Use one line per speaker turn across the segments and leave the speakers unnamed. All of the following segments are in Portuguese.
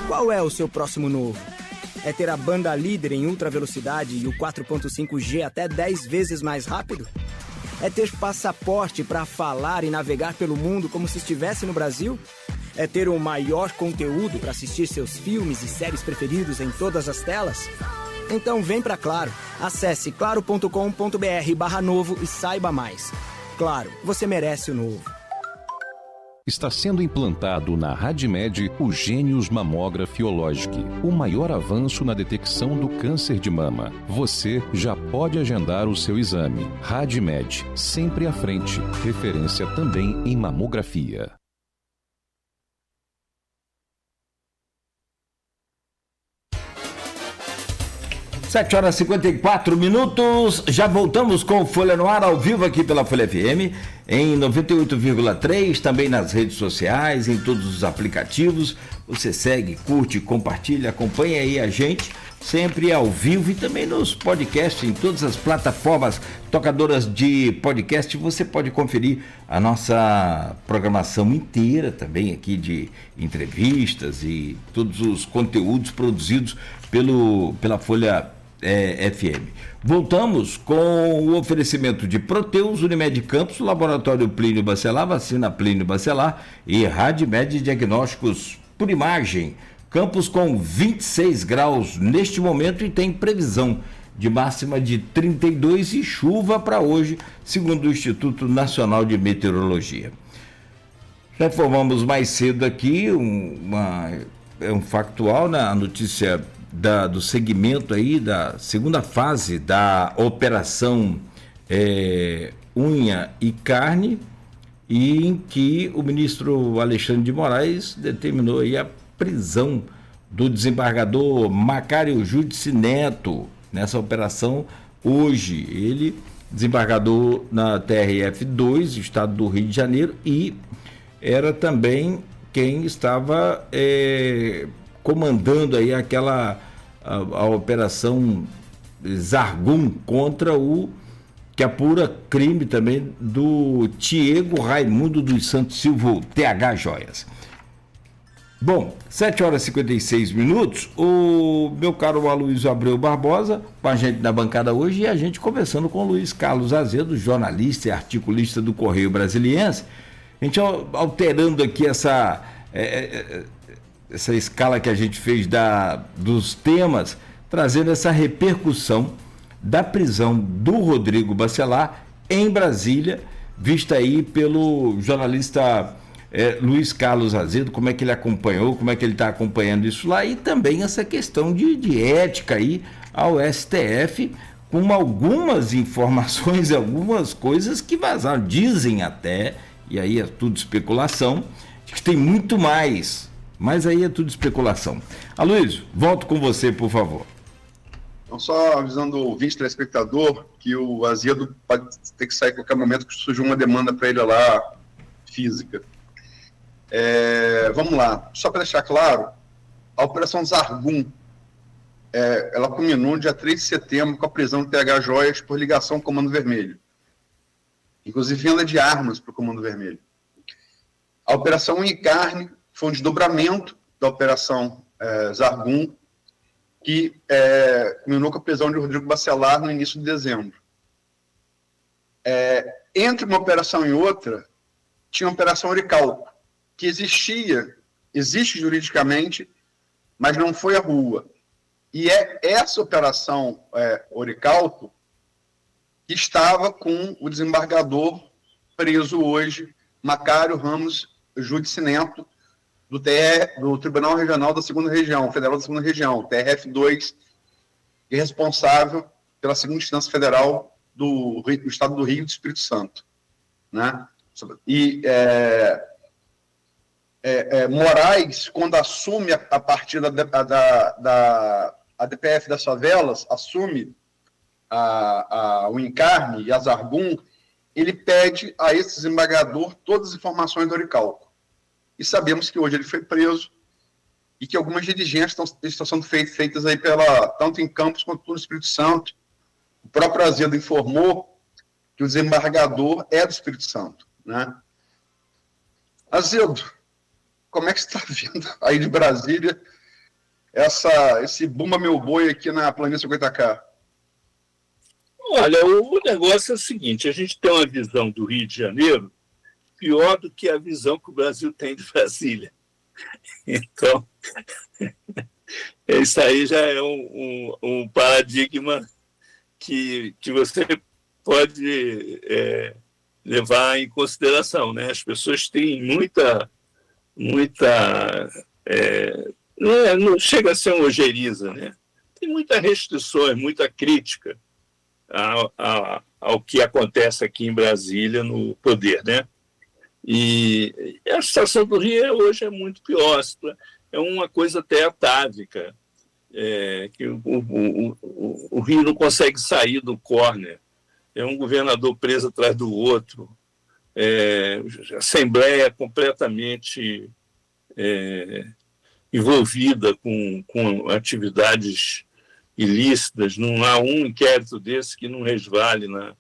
Qual é o seu próximo novo? É ter a banda líder em ultra velocidade e o 4.5G até 10 vezes mais rápido? É ter passaporte para falar e navegar pelo mundo como se estivesse no Brasil? É ter o maior conteúdo para assistir seus filmes e séries preferidos em todas as telas? Então vem pra Claro. Acesse claro.com.br/novo e saiba mais. Claro, você merece o novo.
Está sendo implantado na RadMed o Gênios Mammography Oncology, o maior avanço na detecção do câncer de mama. Você já pode agendar o seu exame. RadMed, sempre à frente. Referência também em mamografia.
7h54, já voltamos com o Folha no Ar, ao vivo aqui pela Folha FM, em 98,3, também nas redes sociais, em todos os aplicativos. Você segue, curte, compartilha, acompanha aí a gente, sempre ao vivo e também nos podcasts, em todas as plataformas tocadoras de podcast. Você pode conferir a nossa programação inteira também aqui de entrevistas e todos os conteúdos produzidos pela Folha FM. Voltamos com o oferecimento de Proteus, Unimed Campos, Laboratório Plínio Bacelar, Vacina Plínio Bacelar e RadMed Diagnósticos por Imagem. Campos com 26 graus neste momento e tem previsão de máxima de 32 e chuva para hoje, segundo o Instituto Nacional de Meteorologia. Já informamos mais cedo aqui um factual na notícia do segmento aí da segunda fase da operação Unha e Carne, e em que o ministro Alexandre de Moraes determinou aí a prisão do desembargador Macário Júdice Neto nessa operação hoje. Ele, desembargador na TRF2, estado do Rio de Janeiro, e era também quem estava comandando aí a operação Zargum contra o que apura crime também do Diego Raimundo dos Santos Silva, TH Joias. Bom, 7h56, o meu caro Aloysio Abreu Barbosa com a gente na bancada hoje, e a gente conversando com o Luiz Carlos Azedo, jornalista e articulista do Correio Brasiliense. A gente alterando aqui essa escala que a gente fez dos temas, trazendo essa repercussão da prisão do Rodrigo Bacelar em Brasília, vista aí pelo jornalista Luiz Carlos Azedo, como é que ele acompanhou, como é que ele está acompanhando isso lá, e também essa questão de ética aí ao STF, com algumas informações, algumas coisas que vazaram, dizem até, e aí é tudo especulação, que tem muito mais. Mas aí é tudo especulação. Aloysio, volto com você, por favor.
Então, só avisando o ouvinte, telespectador, que o Azedo pode ter que sair a qualquer momento, que surgiu uma demanda para ele lá, física. Vamos lá. Só para deixar claro, a Operação Zargum, ela culminou no dia 3 de setembro com a prisão do TH Joias por ligação ao Comando Vermelho. Inclusive, venda de armas para o Comando Vermelho. A Operação Unha e Carne foi um desdobramento da Operação Zargum, que culminou com a prisão de Rodrigo Bacelar no início de dezembro. Entre uma operação e outra, tinha a Operação Oricalco, que existe juridicamente, mas não foi à rua. E essa Operação Oricalco que estava com o desembargador preso hoje, Macário Ramos Júdice Neto, do Tribunal Regional da 2ª Região, Federal da 2ª Região, TRF2, e responsável pela 2ª Instância Federal do Estado do Rio e do Espírito Santo. Né? E Moraes, quando assume a partir da DPF das favelas, assume a Unicharme e a Zargum, ele pede a esse desembargador todas as informações do Oricalco. E sabemos que hoje ele foi preso e que algumas diligências estão sendo feitas aí tanto em Campos quanto no Espírito Santo. O próprio Azedo informou que o desembargador é do Espírito Santo. Né? Azedo, como é que você está vendo aí de Brasília esse Bumba Meu Boi aqui na Planície 50K?
Olha, o negócio é o seguinte, a gente tem uma visão do Rio de Janeiro pior do que a visão que o Brasil tem de Brasília. Então, isso aí já é um paradigma que você pode levar em consideração, né? As pessoas têm muita não chega a ser uma ojeriza, né? Tem muitas restrições, muita crítica ao que acontece aqui em Brasília no poder, né? E a situação do Rio hoje é muito pior, é uma coisa até atávica, que o Rio não consegue sair do corner, é um governador preso atrás do outro, a Assembleia completamente envolvida com atividades ilícitas, não há um inquérito desse que não resvale na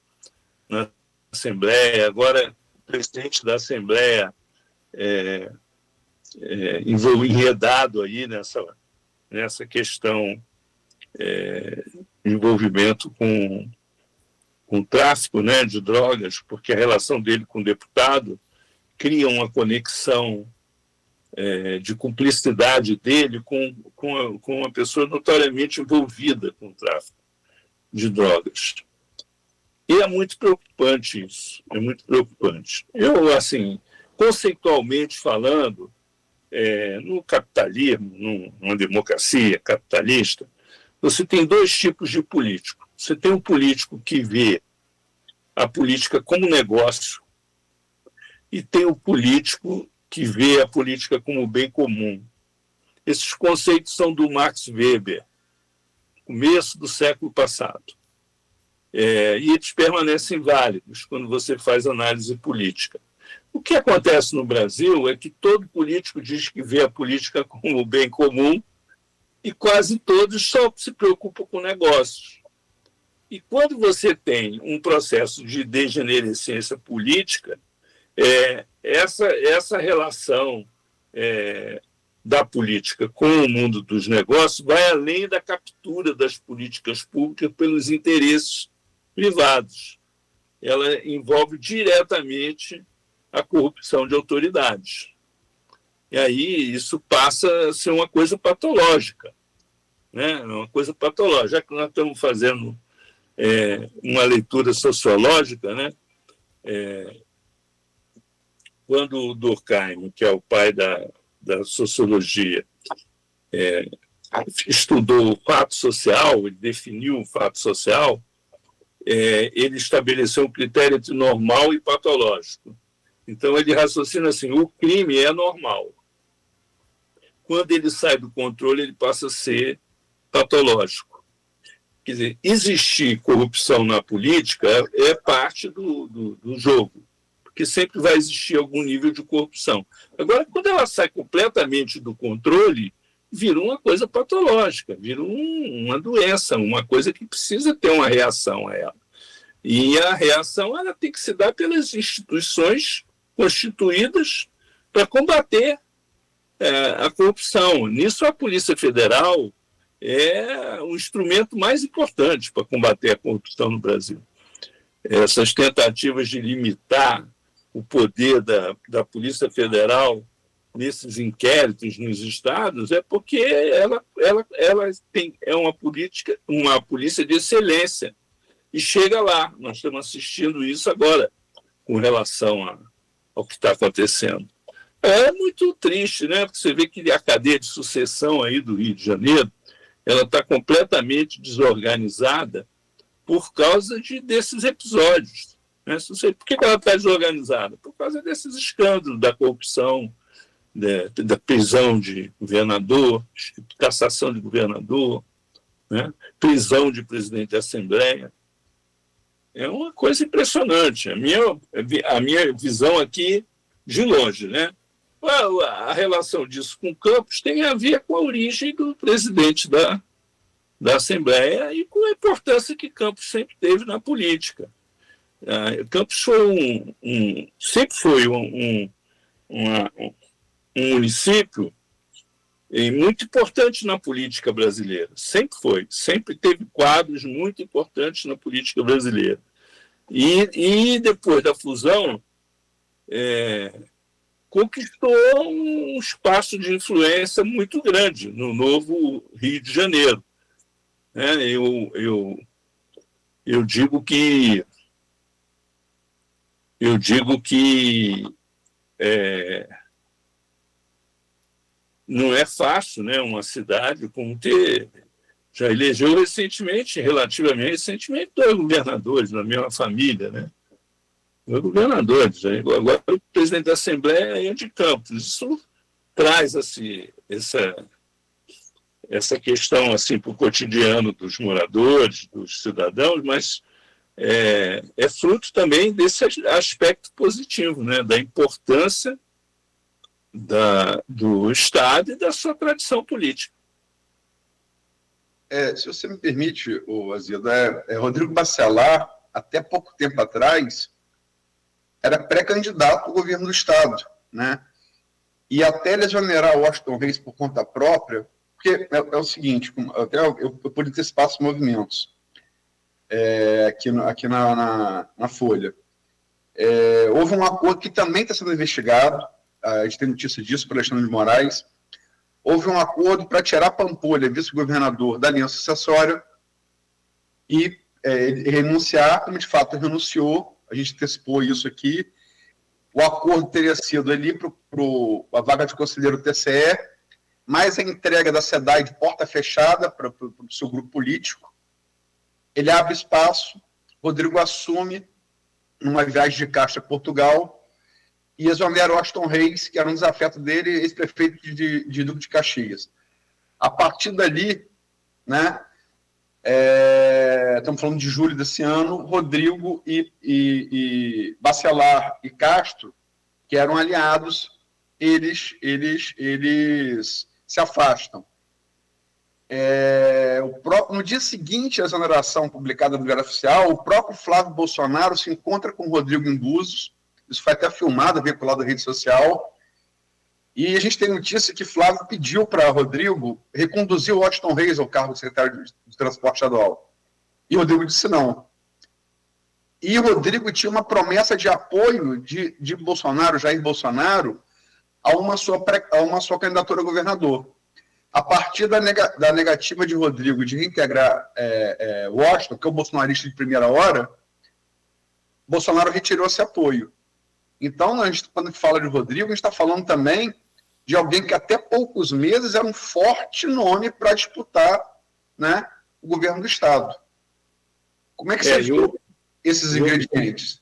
Assembleia. Agora, o presidente da Assembleia enredado aí nessa questão de envolvimento com tráfico, né, de drogas, porque a relação dele com o deputado cria uma conexão de cumplicidade dele com uma pessoa notoriamente envolvida com o tráfico de drogas. E é muito preocupante isso, é muito preocupante. Eu, assim, conceitualmente falando, no capitalismo, numa democracia capitalista, você tem dois tipos de político. Você tem um político que vê a política como negócio e tem o político que vê a política como bem comum. Esses conceitos são do Max Weber, começo do século passado. E eles permanecem válidos quando você faz análise política. O que acontece no Brasil é que todo político diz que vê a política como bem comum e quase todos só se preocupam com negócios. E quando você tem um processo de degenerescência política, essa relação da política com o mundo dos negócios vai além da captura das políticas públicas pelos interesses privados. Ela envolve diretamente a corrupção de autoridades. E aí isso passa a ser uma coisa patológica, né? Uma coisa patológica. Já que nós estamos fazendo uma leitura sociológica, né? Quando o Durkheim, que é o pai da sociologia, estudou o fato social, ele definiu o fato social, ele estabeleceu um critério entre normal e patológico. Então, ele raciocina assim, o crime é normal. Quando ele sai do controle, ele passa a ser patológico. Quer dizer, existir corrupção na política é parte do jogo, porque sempre vai existir algum nível de corrupção. Agora, quando ela sai completamente do controle, vira uma coisa patológica, vira uma doença, uma coisa que precisa ter uma reação a ela. E a reação ela tem que se dar pelas instituições constituídas para combater a corrupção. Nisso, a Polícia Federal é o instrumento mais importante para combater a corrupção no Brasil. Essas tentativas de limitar o poder da Polícia Federal nesses inquéritos nos estados é porque ela é uma polícia de excelência. E chega lá, nós estamos assistindo isso agora, com relação ao que está acontecendo. É muito triste, né? Porque você vê que a cadeia de sucessão aí do Rio de Janeiro, ela está completamente desorganizada por causa desses episódios. Né? Por que ela está desorganizada? Por causa desses escândalos da corrupção, da prisão de governador, cassação de governador, né? Prisão de presidente da Assembleia. É uma coisa impressionante. A minha visão aqui, de longe, né? A relação disso com Campos tem a ver com a origem do presidente da Assembleia e com a importância que Campos sempre teve na política. Campos foi sempre foi um município muito importante na política brasileira. Sempre foi. Sempre teve quadros muito importantes na política brasileira. E depois da fusão, conquistou um espaço de influência muito grande no novo Rio de Janeiro. Eu digo que não é fácil, né, uma cidade como ter... Já elegeu relativamente recentemente, 2 governadores na mesma família, né? 2 governadores. Agora o presidente da Assembleia é de Campos. Isso traz assim, essa questão assim, para o cotidiano dos moradores, dos cidadãos, mas é fruto também desse aspecto positivo, né, da importância do Estado e da sua tradição política.
Se você me permite, Azedo, Rodrigo Bacelar, até pouco tempo atrás, era pré-candidato ao governo do Estado, né? E até ele exonerar o Washington Reis por conta própria, porque é o seguinte, até eu pude ter espaço movimentos aqui na Folha. Houve um acordo que também está sendo investigado, a gente tem notícia disso pelo Alexandre de Moraes. Houve um acordo para tirar Pampolha, vice-governador da aliança sucessória, e renunciar, como de fato renunciou, a gente antecipou isso aqui. O acordo teria sido ali para a vaga de conselheiro TCE, mais a entrega da SEDAI de porta fechada para o seu grupo político. Ele abre espaço, Rodrigo assume numa viagem de caixa a Portugal, e exonera o Washington Reis, que era um desafeto dele, ex-prefeito de Duque de Caxias. A partir dali, né, estamos falando de julho desse ano, Rodrigo e Bacelar e Castro, que eram aliados, eles se afastam. No dia seguinte à exoneração publicada no Diário Oficial, o próprio Flávio Bolsonaro se encontra com o Rodrigo em Búzios. Isso foi até filmado, vinculado à rede social. E a gente tem notícia que Flávio pediu para Rodrigo reconduzir o Washington Reis ao cargo de secretário de Transporte Estadual. E Rodrigo disse não. E Rodrigo tinha uma promessa de apoio de Bolsonaro, Jair Bolsonaro, a uma sua candidatura a governador. A partir da negativa de Rodrigo de reintegrar Washington, que é o bolsonarista de primeira hora, Bolsonaro retirou esse apoio. Então, quando fala de Rodrigo, a gente está falando também de alguém que até poucos meses era um forte nome para disputar, né, o governo do Estado. Como é que você viu esses ingredientes?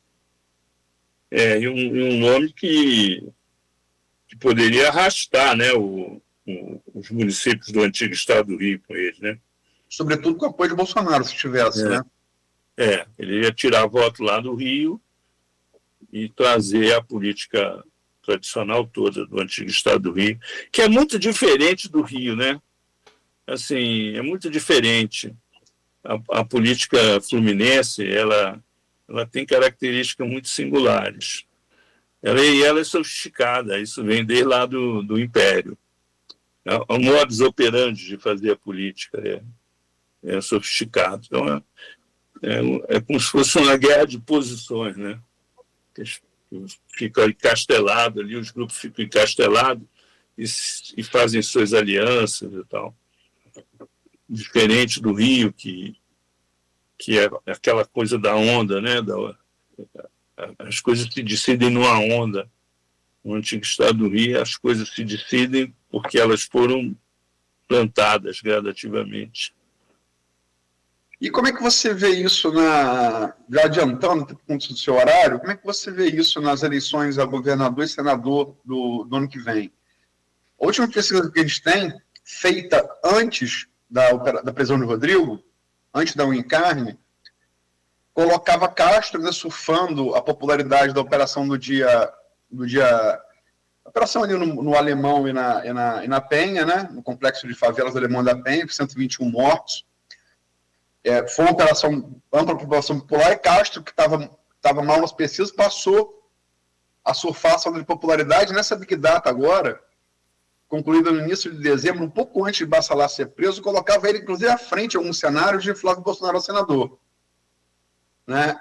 E um nome que poderia arrastar, né, os municípios do antigo Estado do Rio com ele, né?
Sobretudo com o apoio de Bolsonaro, se tivesse, né?
Ele ia tirar voto lá do Rio e trazer a política tradicional toda do antigo Estado do Rio, que é muito diferente do Rio, né? Assim, é muito diferente. A política fluminense, ela tem características muito singulares. Ela é sofisticada, isso vem desde lá do Império. O modus operandi de fazer a política é sofisticado. Então, é como se fosse uma guerra de posições, né? Ficam encastelados ali, os grupos ficam encastelados e fazem suas alianças e tal. Diferente do Rio, que é aquela coisa da onda, né? As coisas se decidem numa onda. No antigo Estado do Rio, as coisas se decidem porque elas foram plantadas gradativamente.
E como é que você vê isso, já adiantando por conta do seu horário, como é que você vê isso nas eleições a governador e senador do ano que vem? A última pesquisa que a gente tem, feita antes da prisão de Rodrigo, antes da Unicárne, colocava Castro, né, surfando a popularidade da operação do dia operação ali no Alemão e na Penha, né, no complexo de favelas do Alemão da Penha, com 121 mortos. Foi uma operação ampla para a população popular, e Castro, que estava mal nas pesquisas, passou a surfar a onda de popularidade. Nessa Big Data agora, concluída no início de dezembro, um pouco antes de Bacelar ser preso, colocava ele, inclusive, à frente de alguns cenários de Flávio Bolsonaro senador. Né?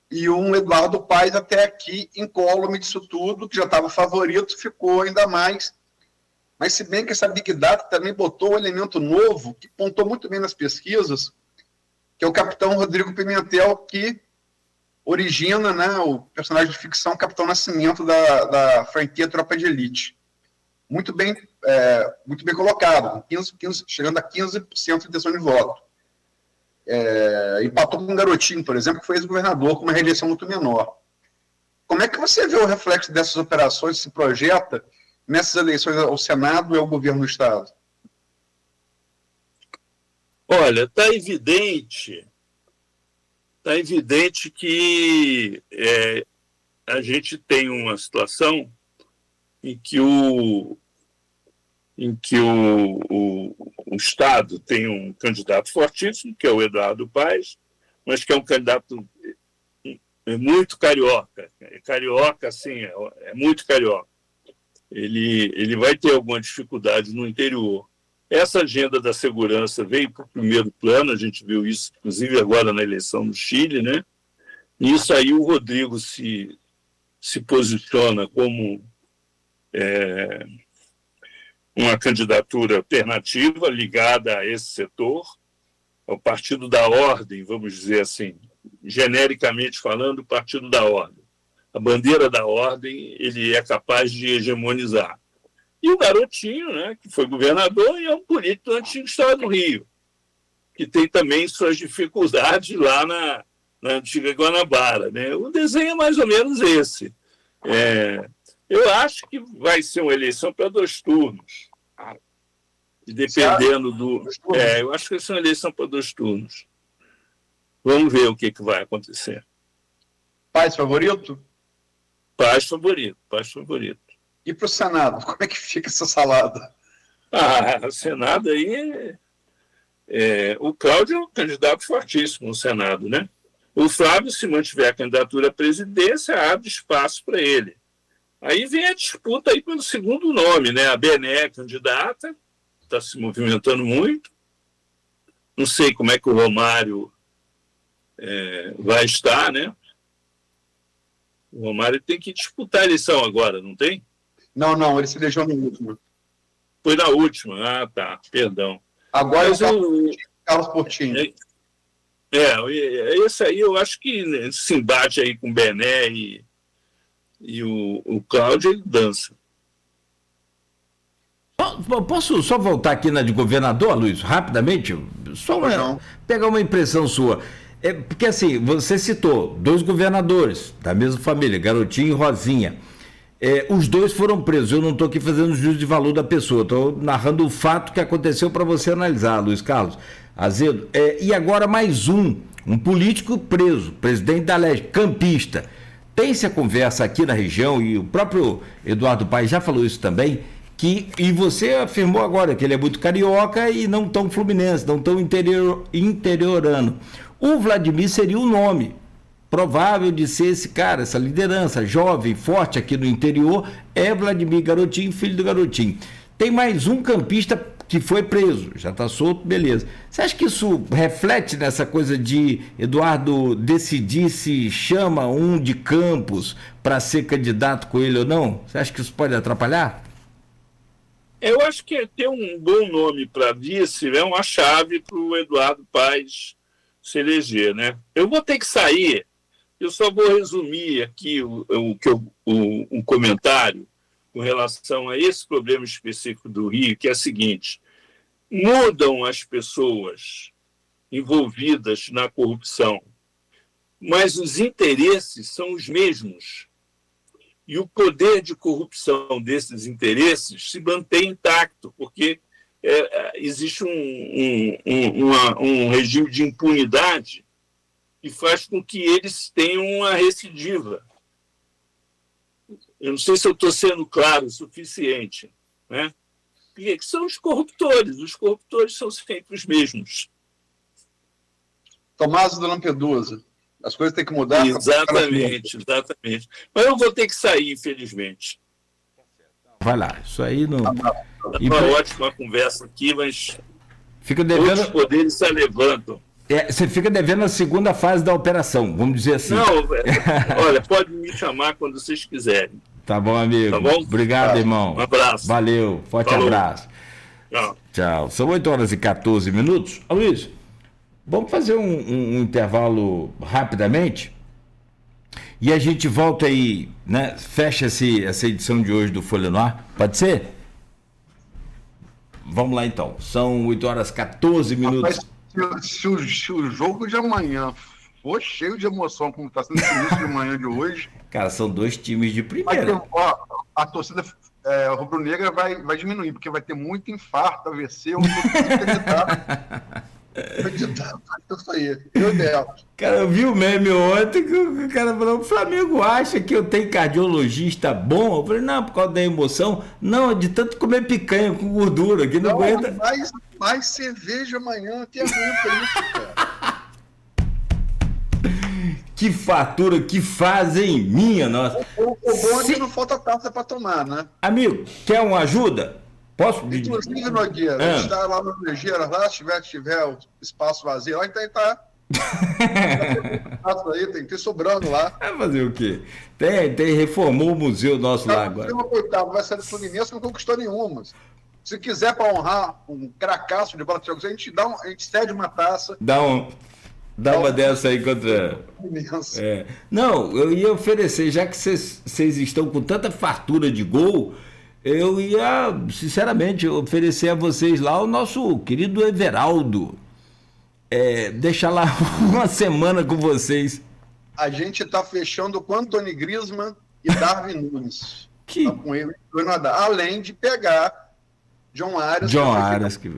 E um Eduardo Paes até aqui, incólume disso tudo, que já estava favorito, ficou ainda mais. Mas se bem que essa Big Data também botou um elemento novo, que pontou muito bem nas pesquisas, que é o capitão Rodrigo Pimentel, que origina, né, o personagem de ficção Capitão Nascimento da franquia Tropa de Elite. Muito bem colocado, chegando a 15% de intenção de voto. Empatou com um garotinho, por exemplo, que foi ex-governador, com uma reeleição muito menor. Como é que você vê o reflexo dessas operações, se projeta nessas eleições ao Senado e ao governo do Estado?
Olha, está evidente que a gente tem uma situação em que o Estado tem um candidato fortíssimo, que é o Eduardo Paes, mas que é um candidato muito carioca. Carioca, assim, é muito carioca. Ele vai ter alguma dificuldade no interior. Essa agenda da segurança veio para o primeiro plano, a gente viu isso, inclusive, agora na eleição no Chile, né? Nisso aí o Rodrigo se posiciona como uma candidatura alternativa ligada a esse setor, ao Partido da Ordem, vamos dizer assim, genericamente falando, o Partido da Ordem. A bandeira da Ordem ele é capaz de hegemonizar. E o garotinho, né, que foi governador e é um político do antigo Estado do Rio, que tem também suas dificuldades lá na antiga Guanabara. Né? O desenho é mais ou menos esse. Eu acho que vai ser uma eleição para 2 turnos. E dependendo do... eu acho que vai ser uma eleição para 2 turnos. Vamos ver o que vai acontecer.
Paes favorito?
Paes favorito.
E para o Senado, como é que fica essa salada?
O Senado aí... o Cláudio é um candidato fortíssimo no Senado, né? O Flávio, se mantiver a candidatura à presidência, abre espaço para ele. Aí vem a disputa aí pelo segundo nome, né? A Bené, candidata, está se movimentando muito. Não sei como é que o Romário vai estar, né? O Romário tem que disputar a eleição agora, não tem?
Não, ele se elegeu no último.
Foi na última, tá, perdão.
Agora o Carlos Portinho.
Esse aí eu acho que esse embate aí com o Bené e o Cláudio, ele dança.
Posso só voltar aqui na de governador, Luiz, rapidamente? Só pegar uma impressão sua. Porque assim, você citou 2 governadores da mesma família, Garotinho e Rosinha. Os 2 foram presos. Eu não estou aqui fazendo juízo de valor da pessoa, estou narrando o fato que aconteceu para você analisar, Luiz Carlos Azedo. E agora mais um político preso, presidente da LEG, campista. Tem-se a conversa aqui na região, e o próprio Eduardo Paes já falou isso também, e você afirmou agora que ele é muito carioca e não tão fluminense, não tão interiorano. O Vladimir seria o nome provável de ser esse cara, essa liderança jovem, forte aqui no interior, é Vladimir Garotinho, filho do Garotinho. Tem mais um campista que foi preso, já está solto, beleza. Você acha que isso reflete nessa coisa de Eduardo decidir se chama um de Campos para ser candidato com ele ou não? Você acha que isso pode atrapalhar?
Eu acho que ter um bom nome para vice é uma chave para o Eduardo Paes se eleger, né? Eu vou ter que sair, eu só vou resumir aqui um comentário com relação a esse problema específico do Rio, que é o seguinte: mudam as pessoas envolvidas na corrupção, mas os interesses são os mesmos. E o poder de corrupção desses interesses se mantém intacto, porque existe um regime de impunidade que faz com que eles tenham uma recidiva. Eu não sei se eu estou sendo claro o suficiente, né? Porque são os corruptores são sempre os mesmos.
Tommaso da Lampedusa. As coisas têm que mudar.
Exatamente. Mas eu vou ter que sair, infelizmente.
Vai lá. Isso aí não...
Uma ótima conversa aqui, mas
fica devendo...
outros poderes se levantam.
Você fica devendo a segunda fase da operação, vamos dizer assim.
Não, olha, pode me chamar quando vocês quiserem.
Tá bom, amigo.
Tá bom?
Obrigado, irmão.
Um abraço.
Valeu, forte
Falou.
abraço.
Tchau.
Tchau. São 8h14. Luiz, vamos fazer um intervalo rapidamente e a gente volta aí, né? Fecha essa edição de hoje do Folha no Ar. Pode ser? Vamos lá então. São 8h14.
Rapaz, se o jogo de amanhã for cheio de emoção, como está sendo esse início de manhã de hoje...
Cara, são dois times de primeira.
A torcida rubro-negra vai diminuir, porque vai ter muito infarto, AVC, eu vou acreditar. Isso aí, meu Deus.
Cara, eu vi o meme ontem que o cara falou: o Flamengo acha que eu tenho cardiologista bom? Eu falei: não, por causa da emoção. Não, é de tanto comer picanha com gordura, que não aguenta.
Mais cerveja amanhã, que aguenta isso, cara.
Que fartura, que fazem minha, nossa.
O bom é que não falta taça para tomar, né?
Amigo, quer uma ajuda? Posso?
Inclusive, Nogueira, a gente está lá no Nogueira, lá, se tiver o espaço vazio, lá, então tá. Aí, tem sobrando lá.
Vai fazer o quê? Reformou o museu nosso lá agora.
Coitado, vai ser do Fluminense, não conquistou nenhuma. Se quiser, para honrar um cracaço de bola de jogo, a gente cede uma taça.
Dá uma dessa aí contra... Não, eu ia oferecer, já que vocês estão com tanta fartura de gol, eu ia, sinceramente, oferecer a vocês lá o nosso querido Everaldo. Deixar lá uma semana com vocês.
A gente está fechando com Antony Griezmann e Darwin Nunes. Tá com ele, além de pegar John Arias.
Que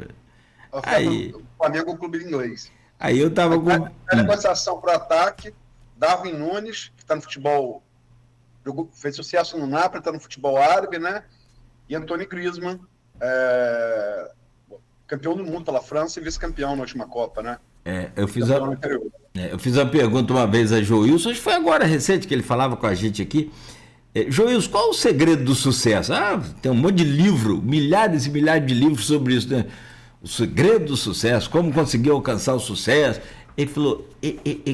aí o Flamengo é um clube inglês.
Aí eu tava com...
A negociação para o ataque, Darwin Nunes, que está no futebol, fez sucesso no Napoli, está no futebol árabe, né? E Antony Griezmann, campeão do mundo pela França e vice-campeão na última Copa, né?
Eu fiz uma pergunta uma vez a Joilson, acho que foi agora recente que ele falava com a gente aqui. Joilson, qual o segredo do sucesso? Tem um monte de livro, milhares e milhares de livros sobre isso, né? O segredo do sucesso, como conseguir alcançar o sucesso. Ele falou: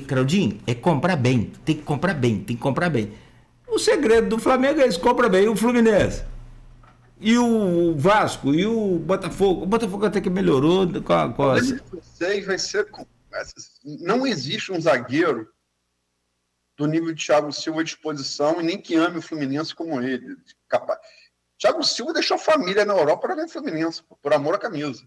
Claudinho, comprar bem, tem que comprar bem. O segredo do Flamengo é eles compram bem. E o Fluminense? E o Vasco? E o Botafogo? O Botafogo até que melhorou.
Vai ser... Não existe um zagueiro do nível de Thiago Silva à disposição e nem que ame o Fluminense como ele. Capaz. Thiago Silva deixou a família na Europa para ver o Fluminense, por amor à camisa.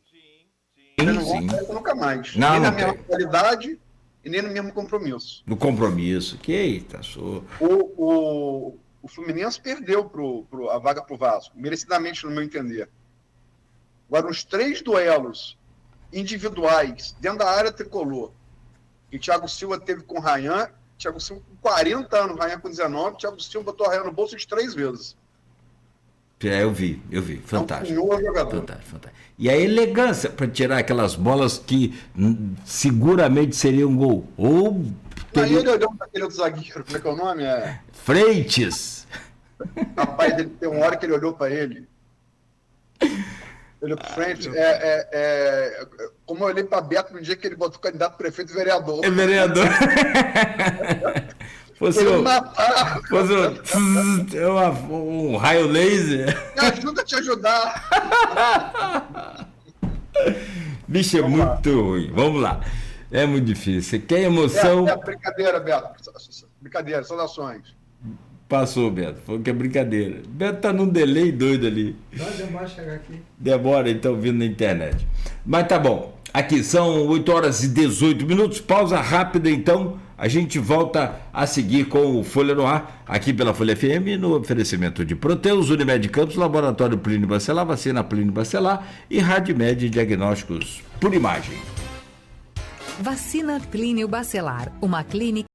Ele não volta nunca mais. Nem na mesma qualidade e nem no mesmo compromisso.
No compromisso. Que eita, sou.
O Fluminense perdeu a vaga para o Vasco, merecidamente, no meu entender. Agora, uns 3 duelos individuais dentro da área tricolor, que Thiago Silva teve com o Rayan, Thiago Silva com 40 anos, Rayan com 19, Thiago Silva botou o Rayan no bolso de 3 vezes.
Eu vi. Fantástico.
É um jogador.
Fantástico. E a elegância para tirar aquelas bolas que seguramente seria um gol.
Aí ele olhou para aquele outro zagueiro, como é que é o nome?
Freitas.
Rapaz, ele tem uma hora que ele olhou para ele. Ele olhou para frente. Como eu olhei para Beto no dia que ele botou candidato a prefeito e vereador.
Vereador. Fosse um raio laser.
Me ajuda a te ajudar.
Bicho, muito ruim. Vamos lá. É muito difícil. Você quer emoção?
Brincadeira, Beto. Brincadeira, saudações.
Passou, Beto. Falou que é brincadeira. Beto tá num delay doido ali.
Não, demora chegar aqui.
Demora, então, vindo na internet. Mas tá bom. Aqui são 8h18. Pausa rápida, então. A gente volta a seguir com o Folha no Ar, aqui pela Folha FM, no oferecimento de Proteus, Unimed Campos, Laboratório Plínio Bacelar, Vacina Plínio Bacelar e Radmed Diagnósticos por Imagem.
Vacina Plínio Bacelar, uma clínica